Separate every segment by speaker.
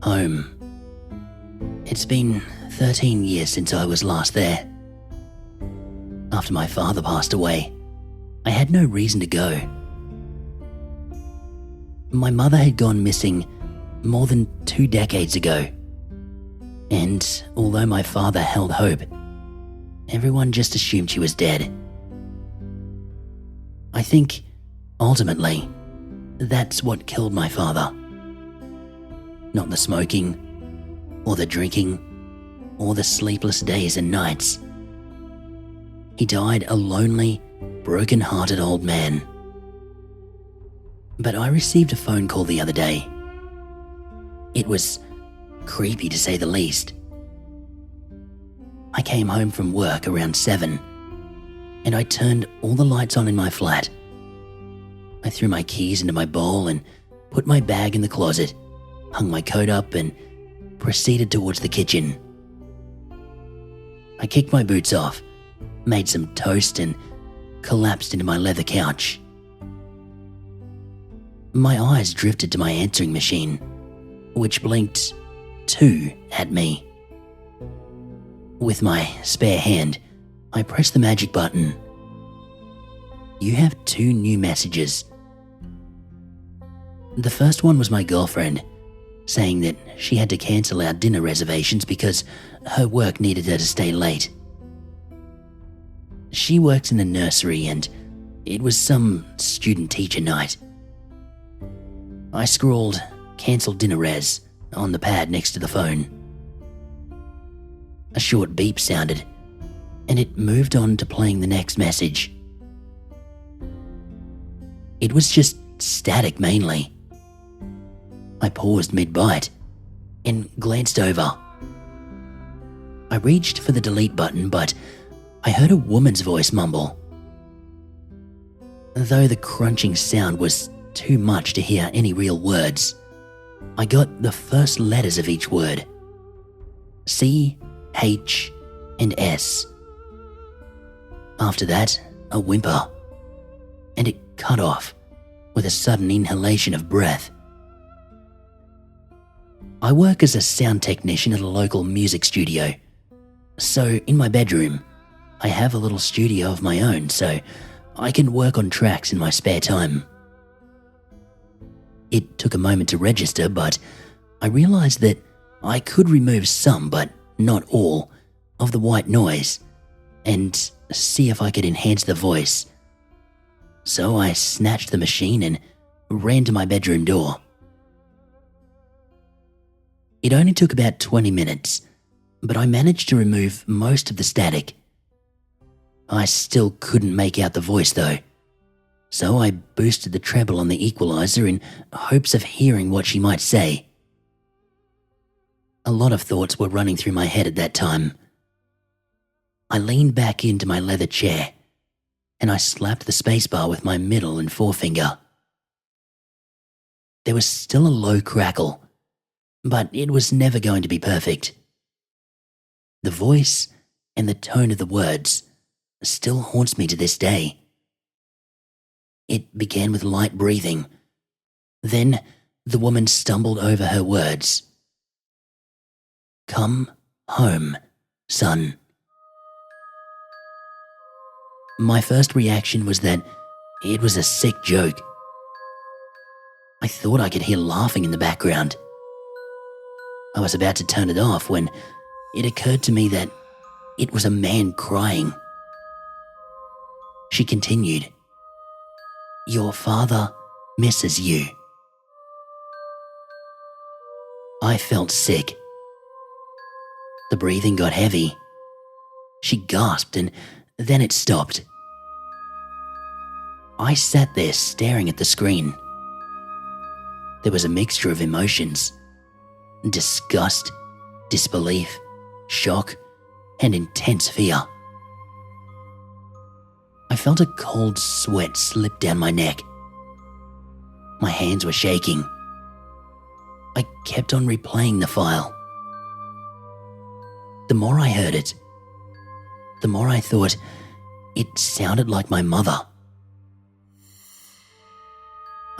Speaker 1: Home. It's been 13 years since I was last there. After my father passed away, I had no reason to go. My mother had gone missing more than 2 decades ago, and although my father held hope, everyone just assumed she was dead. I think, ultimately, that's what killed my father. Not the smoking, or the drinking, or the sleepless days and nights. He died a lonely, broken-hearted old man. But I received a phone call the other day. It was creepy to say the least. I came home from work around 7, and I turned all the lights on in my flat. I threw my keys into my bowl and put my bag in the closet, hung my coat up and proceeded towards the kitchen. I kicked my boots off, made some toast and collapsed into my leather couch. My eyes drifted to my answering machine, which blinked 2 at me. With my spare hand, I pressed the magic button. You have 2 new messages. The first one was my girlfriend, saying that she had to cancel our dinner reservations because her work needed her to stay late. She works in the nursery and it was some student-teacher night. I scrawled "cancel dinner res" on the pad next to the phone. A short beep sounded and it moved on to playing the next message. It was just static mainly. I paused mid-bite and glanced over. I reached for the delete button, but I heard a woman's voice mumble. Though the crunching sound was too much to hear any real words, I got the first letters of each word. C, H, and S. After that, a whimper, and it cut off with a sudden inhalation of breath. I work as a sound technician at a local music studio, so in my bedroom, I have a little studio of my own so I can work on tracks in my spare time. It took a moment to register, but I realized that I could remove some, but not all, of the white noise and see if I could enhance the voice. So I snatched the machine and ran to my bedroom door. It only took about 20 minutes, but I managed to remove most of the static. I still couldn't make out the voice though, so I boosted the treble on the equalizer in hopes of hearing what she might say. A lot of thoughts were running through my head at that time. I leaned back into my leather chair and I slapped the spacebar with my middle and forefinger. There was still a low crackle, but it was never going to be perfect. The voice and the tone of the words still haunts me to this day. It began with light breathing. Then the woman stumbled over her words. Come home, son. My first reaction was that it was a sick joke. I thought I could hear laughing in the background. I was about to turn it off when it occurred to me that it was a man crying. She continued, Your father misses you. I felt sick. The breathing got heavy. She gasped and then it stopped. I sat there staring at the screen. There was a mixture of emotions. Disgust, disbelief, shock, and intense fear. I felt a cold sweat slip down my neck. My hands were shaking. I kept on replaying the file. The more I heard it, the more I thought it sounded like my mother.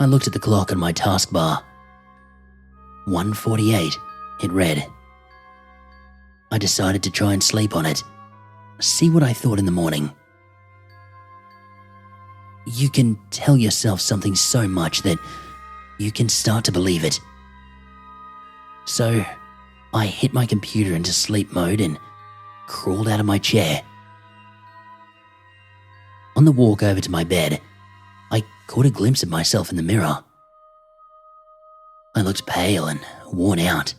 Speaker 1: I looked at the clock on my taskbar. 1:48. It read. I decided to try and sleep on it, see what I thought in the morning. You can tell yourself something so much that you can start to believe it. So I hit my computer into sleep mode and crawled out of my chair. On the walk over to my bed, I caught a glimpse of myself in the mirror. I looked pale and worn out.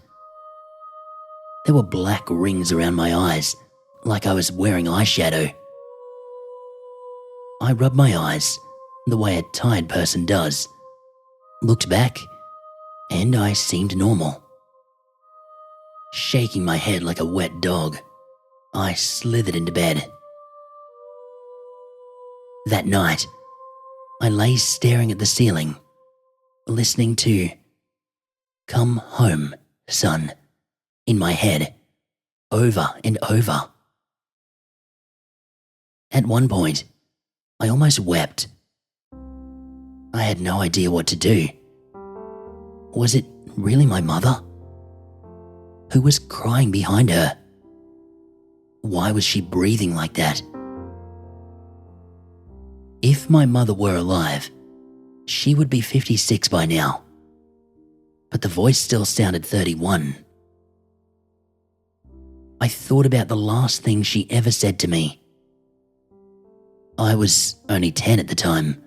Speaker 1: There were black rings around my eyes, like I was wearing eyeshadow. I rubbed my eyes the way a tired person does, looked back, and I seemed normal. Shaking my head like a wet dog, I slithered into bed. That night, I lay staring at the ceiling, listening to "Come home, son," in my head, over and over. At one point, I almost wept. I had no idea what to do. Was it really my mother? Who was crying behind her? Why was she breathing like that? If my mother were alive, she would be 56 by now. But the voice still sounded 31. I thought about the last thing she ever said to me. I was only 10 at the time.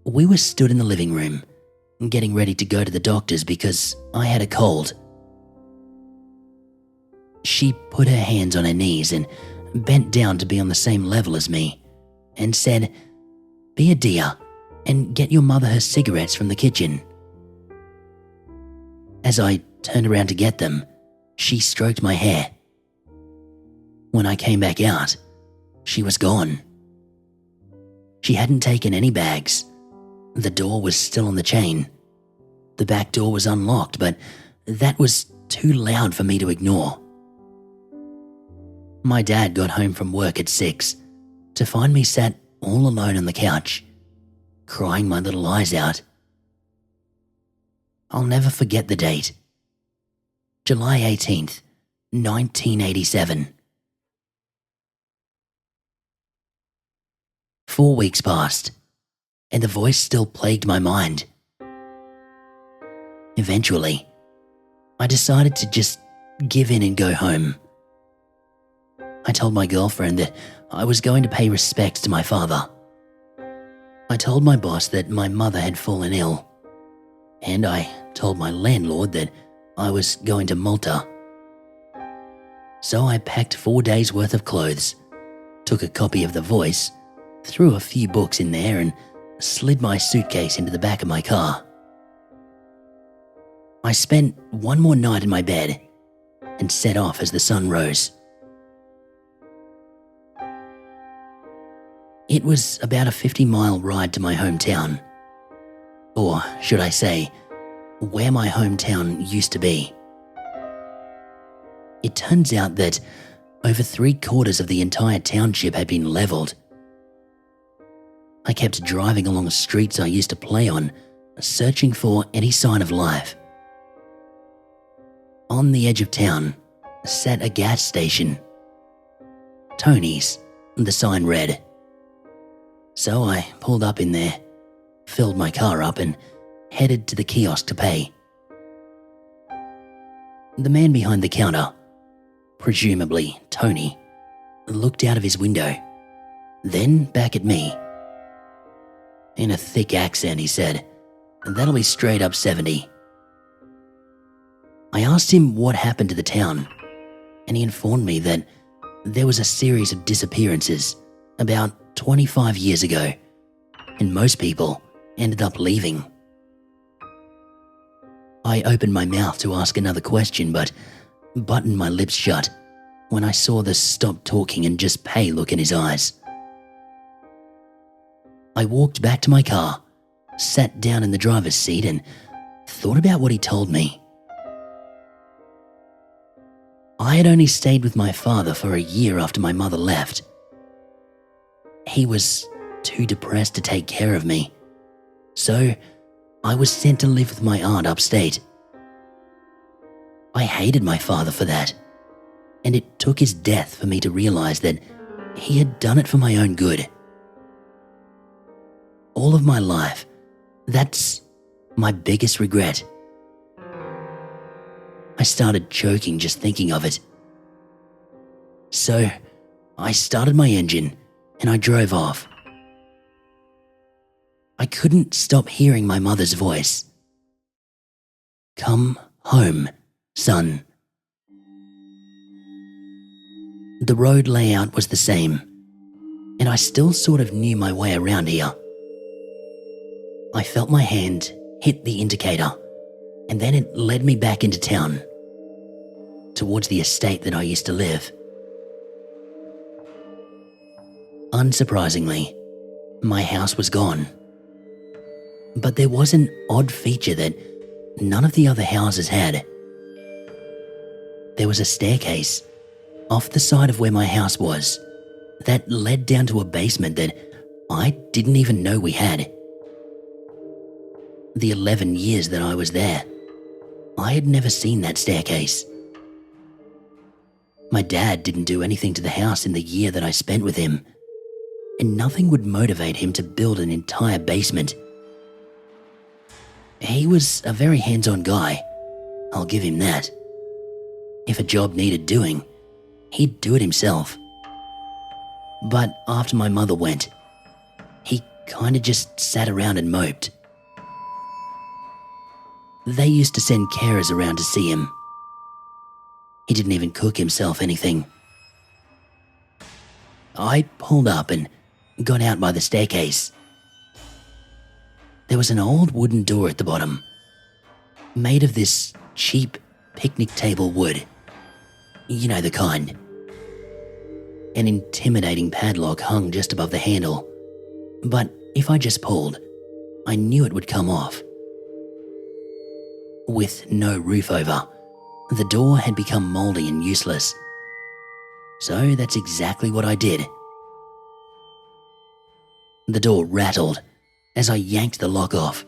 Speaker 1: We were stood in the living room, getting ready to go to the doctors because I had a cold. She put her hands on her knees and bent down to be on the same level as me and said, "Be a dear and get your mother her cigarettes from the kitchen." As I turned around to get them, she stroked my hair. When I came back out, she was gone. She hadn't taken any bags. The door was still on the chain. The back door was unlocked, but that was too loud for me to ignore. My dad got home from work at 6 to find me sat all alone on the couch, crying my little eyes out. I'll never forget the date. July 18th, 1987. 4 weeks passed, and the voice still plagued my mind. Eventually, I decided to just give in and go home. I told my girlfriend that I was going to pay respects to my father. I told my boss that my mother had fallen ill, and I told my landlord that I was going to Malta. So I packed 4 days' worth of clothes, took a copy of The Voice, threw a few books in there, and slid my suitcase into the back of my car. I spent one more night in my bed and set off as the sun rose. It was about a 50-mile ride to my hometown. Or should I say, where my hometown used to be. It turns out that over 3/4 of the entire township had been leveled. I kept driving along streets I used to play on, searching for any sign of life. On the edge of town sat a gas station. Tony's, the sign read. So I pulled up in there, filled my car up, and headed to the kiosk to pay. The man behind the counter, presumably Tony, looked out of his window, then back at me. In a thick accent, he said, "That'll be straight up 70. I asked him what happened to the town, and he informed me that there was a series of disappearances about 25 years ago, and most people ended up leaving. I opened my mouth to ask another question, but buttoned my lips shut when I saw the stop talking and just pay look in his eyes. I walked back to my car, sat down in the driver's seat, and thought about what he told me. I had only stayed with my father for a year after my mother left. He was too depressed to take care of me, so I was sent to live with my aunt upstate. I hated my father for that, and it took his death for me to realize that he had done it for my own good. All of my life, that's my biggest regret. I started choking just thinking of it. So, I started my engine and I drove off. I couldn't stop hearing my mother's voice. "Come home, son." The road layout was the same, and I still sort of knew my way around here. I felt my hand hit the indicator, and then it led me back into town, towards the estate that I used to live. Unsurprisingly, my house was gone. But there was an odd feature that none of the other houses had. There was a staircase off the side of where my house was that led down to a basement that I didn't even know we had. The 11 years that I was there, I had never seen that staircase. My dad didn't do anything to the house in the year that I spent with him, and nothing would motivate him to build an entire basement. He was a very hands-on guy, I'll give him that. If a job needed doing, he'd do it himself. But after my mother went, he kinda just sat around and moped. They used to send carers around to see him. He didn't even cook himself anything. I pulled up and got out by the staircase. There was an old wooden door at the bottom, made of this cheap picnic table wood. You know the kind. An intimidating padlock hung just above the handle, but if I just pulled, I knew it would come off. With no roof over, the door had become moldy and useless. So that's exactly what I did. The door rattled as I yanked the lock off.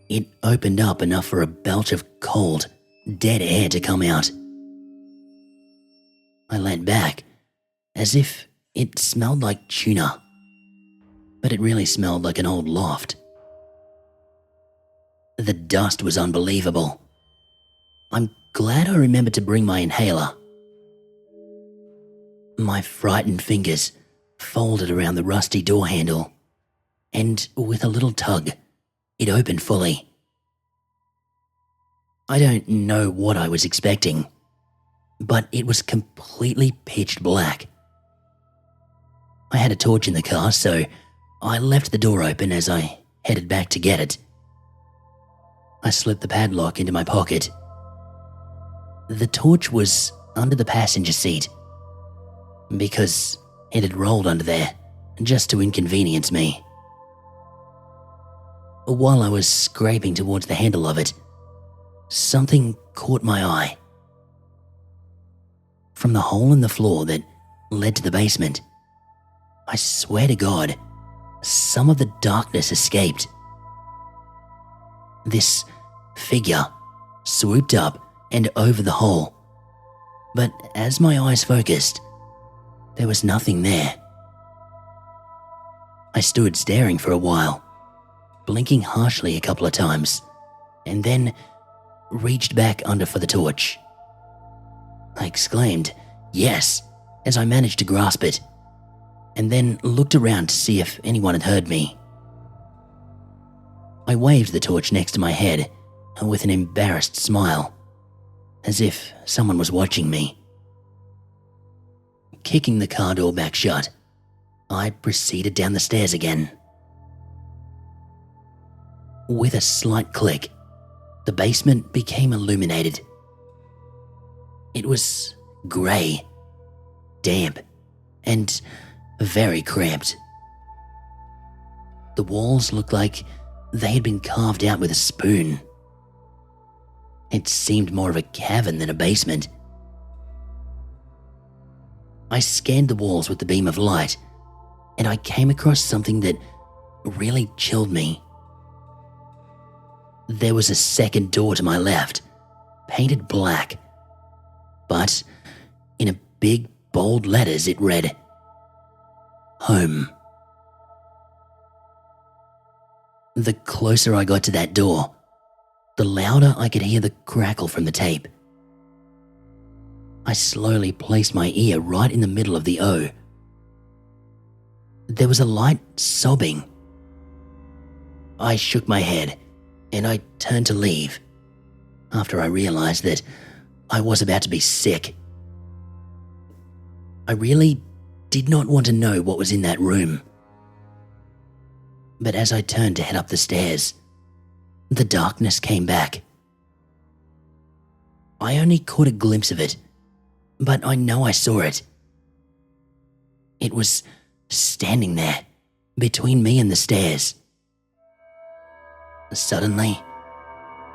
Speaker 1: It opened up enough for a belch of cold, dead air to come out. I leant back, as if it smelled like tuna, but it really smelled like an old loft. The dust was unbelievable. I'm glad I remembered to bring my inhaler. My frightened fingers folded around the rusty door handle, and with a little tug, it opened fully. I don't know what I was expecting, but it was completely pitch black. I had a torch in the car, so I left the door open as I headed back to get it. I slipped the padlock into my pocket. The torch was under the passenger seat, because it had rolled under there just to inconvenience me. While I was scraping towards the handle of it, something caught my eye. From the hole in the floor that led to the basement, I swear to God, some of the darkness escaped. This figure swooped up and over the hole, but as my eyes focused, there was nothing there. I stood staring for a while, blinking harshly a couple of times, and then reached back under for the torch. I exclaimed, "Yes," as I managed to grasp it, and then looked around to see if anyone had heard me. I waved the torch next to my head with an embarrassed smile, as if someone was watching me. Kicking the car door back shut, I proceeded down the stairs again. With a slight click, the basement became illuminated. It was grey, damp, and very cramped. The walls looked like they had been carved out with a spoon. It seemed more of a cavern than a basement. I scanned the walls with the beam of light, and I came across something that really chilled me. There was a second door to my left, painted black, but in a big, bold letters it read, "Home." The closer I got to that door, the louder I could hear the crackle from the tape. I slowly placed my ear right in the middle of the O. There was a light sobbing. I shook my head and I turned to leave after I realized that I was about to be sick. I really did not want to know what was in that room. But as I turned to head up the stairs, the darkness came back. I only caught a glimpse of it, but I know I saw it. It was standing there, between me and the stairs. Suddenly,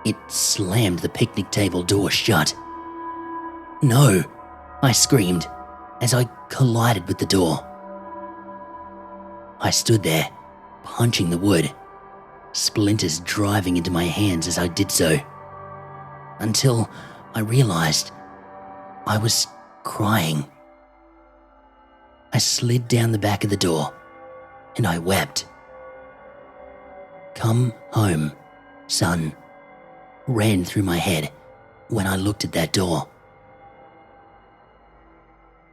Speaker 1: it slammed the picnic table door shut. "No!" I screamed as I collided with the door. I stood there, punching the wood, splinters driving into my hands as I did so, until I realized I was crying. I slid down the back of the door and I wept. "Come home, son," ran through my head when I looked at that door.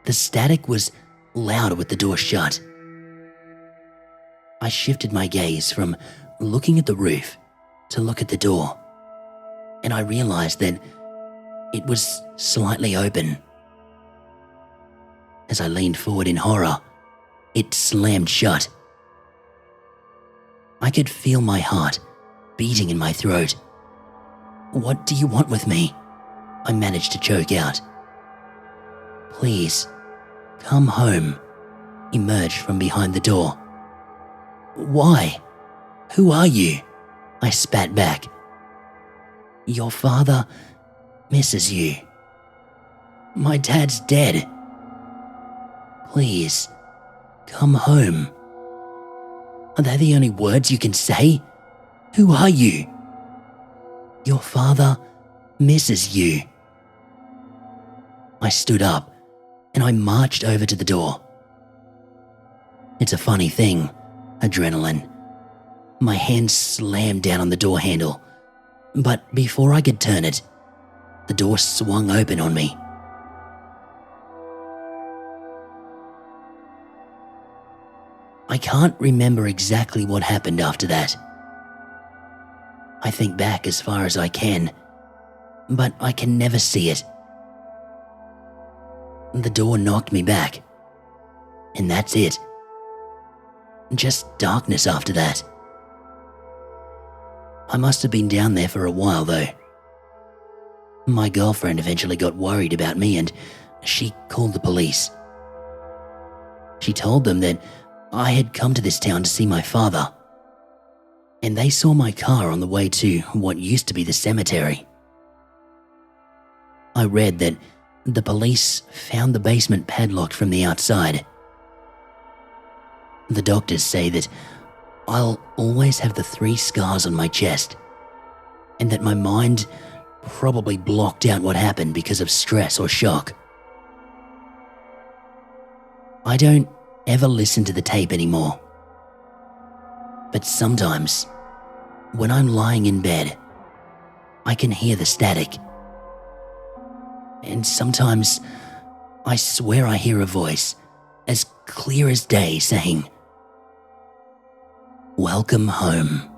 Speaker 1: The static was louder with the door shut. I shifted my gaze from looking at the roof to look at the door, and I realized that it was slightly open. As I leaned forward in horror, it slammed shut. I could feel my heart beating in my throat. "What do you want with me?" I managed to choke out. "Please, come home," emerged from behind the door. "Why? Who are you?" I spat back. "Your father misses you. My dad's dead. Please, come home." "Are they the only words you can say? Who are you?" "Your father misses you." I stood up and I marched over to the door. It's a funny thing, adrenaline. My hand slammed down on the door handle, but before I could turn it, the door swung open on me. I can't remember exactly what happened after that. I think back as far as I can, but I can never see it. The door knocked me back, and that's it. Just darkness after that. I must have been down there for a while though. My girlfriend eventually got worried about me and she called the police. She told them that I had come to this town to see my father, and they saw my car on the way to what used to be the cemetery. I read that the police found the basement padlocked from the outside. The doctors say that I'll always have the 3 scars on my chest, and that my mind probably blocked out what happened because of stress or shock. I don't ever listen to the tape anymore, but sometimes, when I'm lying in bed, I can hear the static. And sometimes, I swear I hear a voice, as clear as day, saying, "Welcome home."